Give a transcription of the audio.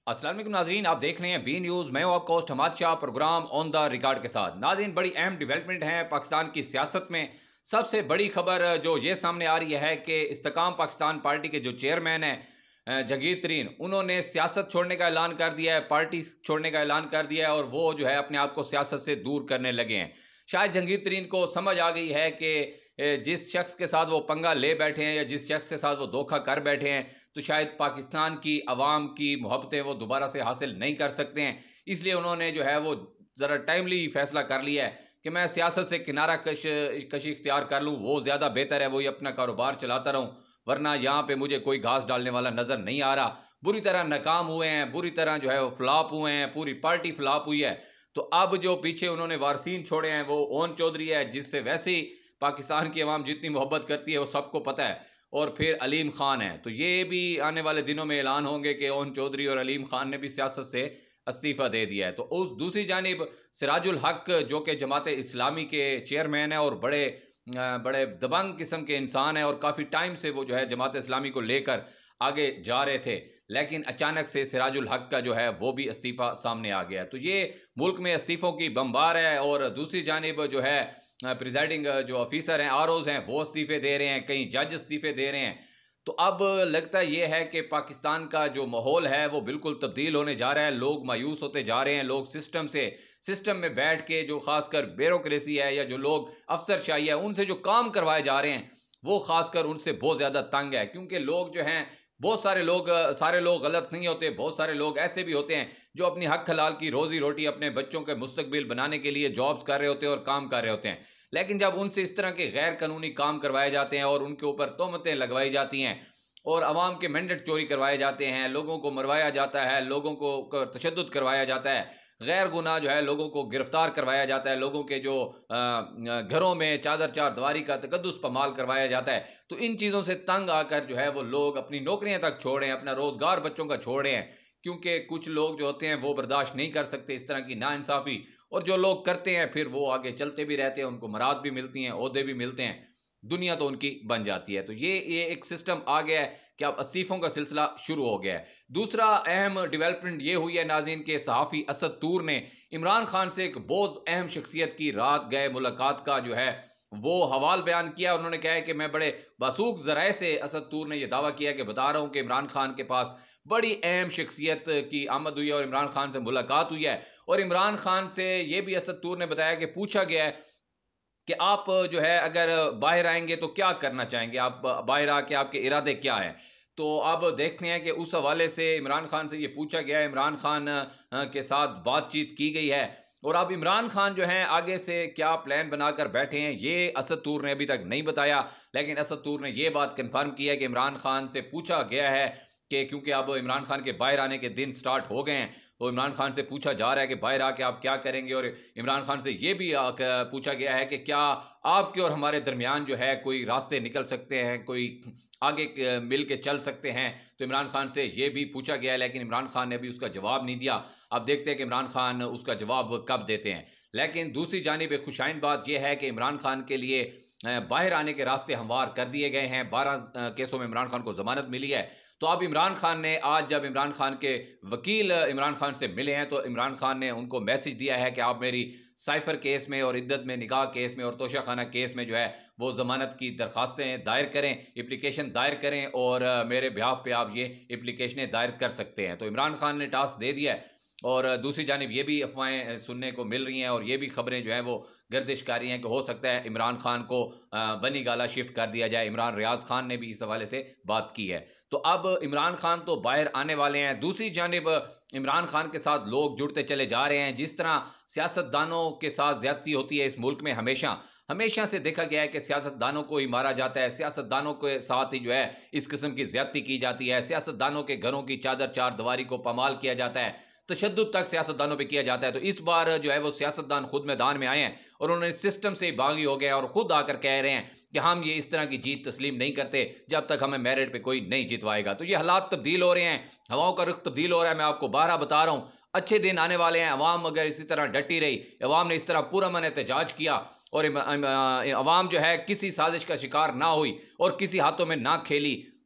अस्सलाम वालेकुम नाज़रीन, आप देख रहे हैं बी न्यूज़। मैं हूं आपका host Hamad Shah, programme on the record के साथ। नाज़रीन, बड़ी अहम डेवलपमेंट है पाकिस्तान की सियासत में। सबसे बड़ी खबर जो ये सामने आ रही है कि इस्तेकाम पाकिस्तान पार्टी के जो चेयरमैन हैं जगीर तरीन, उन्होंने सियासत छोड़ने का ऐलान कर दिया है, पार्टी छोड़ने का ऐलान कर दिया है और वो जो है अपने आप को सियासत से दूर करने लगे हैं। शायद जगीर तरीन को समझ आ गई है कि जिस शख्स के साथ वो पंगा ले बैठे हैं या जिस शख्स के साथ वो धोखा कर बैठे हैं, तो शायद पाकिस्तान की आवाम की मोहब्बतें वो दोबारा से हासिल नहीं कर सकते हैं। इसलिए उन्होंने जो है वो ज़रा टाइमली फैसला कर लिया है कि मैं सियासत से किनारा कशी इख्तियार कर लूँ, वो ज़्यादा बेहतर है, वही अपना कारोबार चलाता रहूँ, वरना यहाँ पे मुझे कोई घास डालने वाला नज़र नहीं आ रहा। बुरी तरह नाकाम हुए हैं, बुरी तरह जो है वो फ्लॉप हुए हैं, पूरी पार्टी फ्लॉप हुई है। तो अब जो पीछे उन्होंने वारसीन छोड़े हैं वो ओन चौधरी है, जिससे वैसे ही पाकिस्तान की आवाम जितनी मोहब्बत करती है वो सबको पता है। और फिर अलीम खान है, तो ये भी आने वाले दिनों में ऐलान होंगे कि ओन चौधरी और अलीम खान ने भी सियासत से इस्तीफा दे दिया है। तो उस दूसरी जानिब सिराजुल हक जो कि जमात इस्लामी के चेयरमैन है और बड़े दबंग किस्म के इंसान है और काफ़ी टाइम से वो जो है जमात इस्लामी को लेकर आगे जा रहे थे, लेकिन अचानक से सिराजुल हक का जो है वो भी इस्तीफा सामने आ गया है। तो ये मुल्क में इस्तीफों की बम्बार है और दूसरी जानिब जो है प्रिजाइडिंग जो ऑफिसर हैं, आरओज हैं, वो इस्तीफे दे रहे हैं, कई जज इस्तीफे दे रहे हैं। तो अब लगता ये है कि पाकिस्तान का जो माहौल है वो बिल्कुल तब्दील होने जा रहा है। लोग मायूस होते जा रहे हैं, लोग सिस्टम में बैठ के जो खासकर ब्यूरोक्रेसी है या जो लोग अफसरशाही है उनसे जो काम करवाए जा रहे हैं, वो खासकर उनसे बहुत ज़्यादा तंग है। क्योंकि लोग जो हैं, बहुत सारे लोग गलत नहीं होते, बहुत सारे लोग ऐसे भी होते हैं जो अपनी हक हलाल की रोजी रोटी अपने बच्चों के मुस्तकबिल बनाने के लिए जॉब्स कर रहे होते हैं और काम कर रहे होते हैं। लेकिन जब उनसे इस तरह के गैर कानूनी काम करवाए जाते हैं और उनके ऊपर तोहमतें लगवाई जाती हैं और अवाम के मैंडेट चोरी करवाए जाते हैं, लोगों को मरवाया जाता है, लोगों को तशद्दुद करवाया जाता है, गैर गुनाह जो है लोगों को गिरफ्तार करवाया जाता है, लोगों के जो घरों में चादर चार दीवारी का तकद्दुस पमाल करवाया जाता है। तो इन चीज़ों से तंग आकर जो है वो लोग अपनी नौकरियां तक छोड़ें, अपना रोजगार बच्चों का छोड़ें, क्योंकि कुछ लोग जो होते हैं वो बर्दाश्त नहीं कर सकते इस तरह की नाइंसाफ़ी। और जो लोग करते हैं फिर वो आगे चलते भी रहते हैं, उनको मराद भी मिलती हैं, ओहदे भी मिलते हैं, दुनिया तो उनकी बन जाती है। तो ये एक सिस्टम आ गया है कि अब इस्तीफों का सिलसिला शुरू हो गया है। दूसरा अहम डेवलपमेंट ये हुई है नाज़रीन के सहाफ़ी असद तूर ने इमरान खान से एक बहुत अहम शख्सियत की रात गए मुलाकात का जो है वो हवाल बयान किया। उन्होंने कहा है कि मैं बड़े बासूक ज़राए से, असद तूर ने यह दावा किया कि बता रहा हूं कि इमरान खान के पास बड़ी अहम शख्सियत की आमद हुई है और इमरान खान से मुलाकात हुई है। और इमरान खान से ये भी असद तूर ने बताया कि पूछा गया है कि आप जो है अगर बाहर आएंगे तो क्या करना चाहेंगे, आप बाहर आके आपके इरादे क्या हैं। तो अब देखते हैं कि उस हवाले से इमरान खान से ये पूछा गया है, इमरान खान के साथ बातचीत की गई है और अब इमरान खान जो हैं आगे से क्या प्लान बनाकर बैठे हैं ये असद तूर ने अभी तक नहीं बताया। लेकिन असद तूर ने ये बात कंफर्म की है कि इमरान खान से पूछा गया है कि क्योंकि अब इमरान खान के बाहर आने के दिन स्टार्ट हो गए हैं, तो इमरान खान से पूछा जा रहा है कि बाहर आके आप क्या करेंगे। और इमरान खान से ये भी पूछा गया है कि क्या आपके और हमारे दरमियान जो है कोई रास्ते निकल सकते हैं, कोई आगे मिल के चल सकते हैं। तो इमरान खान से ये भी पूछा गया है, लेकिन इमरान खान ने अभी उसका जवाब नहीं दिया। अब देखते हैं कि इमरान खान उसका जवाब कब देते हैं। लेकिन दूसरी जानिब एक खुशाइन बात यह है कि इमरान खान के लिए बाहर आने के रास्ते हमवार कर दिए गए हैं। 12 केसों में इमरान खान को जमानत मिली है। तो अब इमरान खान ने आज जब इमरान खान के वकील इमरान खान से मिले हैं तो इमरान खान ने उनको मैसेज दिया है कि आप मेरी साइफर केस में और इद्दत में निकाह केस में और तोशाखाना केस में जो है वो जमानत की दरखास्तें दायर करें, एप्लीकेशन दायर करें और मेरे बिहाफ पे आप ये एप्लीकेशनें दायर कर सकते हैं। तो इमरान खान ने टास्क दे दिया है। और दूसरी जानिब ये भी अफवाहें सुनने को मिल रही हैं और ये भी खबरें जो हैं वो गर्दिश कर रही हैं कि हो सकता है इमरान खान को बनी गाला शिफ्ट कर दिया जाए। इमरान रियाज खान ने भी इस हवाले से बात की है। तो अब इमरान खान तो बाहर आने वाले हैं। दूसरी जानिब इमरान खान के साथ लोग जुड़ते चले जा रहे हैं। जिस तरह सियासतदानों के साथ ज्यादती होती है इस मुल्क में, हमेशा हमेशा से देखा गया है कि सियासतदानों को ही मारा जाता है, सियासतदानों के साथ ही जो है इस किस्म की ज्यादती की जाती है, सियासतदानों के घरों की चादर चार दीवारी को पामाल किया जाता है, तशद्दुद तक सियासतदानों पे किया जाता है। तो इस बार जो है वो सियासतदान खुद मैदान में आए हैं और उन्होंने सिस्टम से बागी हो गए और खुद आकर कह रहे हैं कि हम ये इस तरह की जीत तस्लीम नहीं करते जब तक हमें मेरिट पे कोई नहीं जितवाएगा। तो ये हालात तब्दील हो रहे हैं, हवाओं का रुख तब्दील हो रहा है। मैं आपको बारहा बता रहा हूँ, अच्छे दिन आने वाले हैं। अवाम अगर इसी तरह डटी रही, अवाम ने इस तरह पूरा मन एहतजाज किया और अवाम जो है किसी साजिश का शिकार ना हुई और किसी हाथों में ना खेली,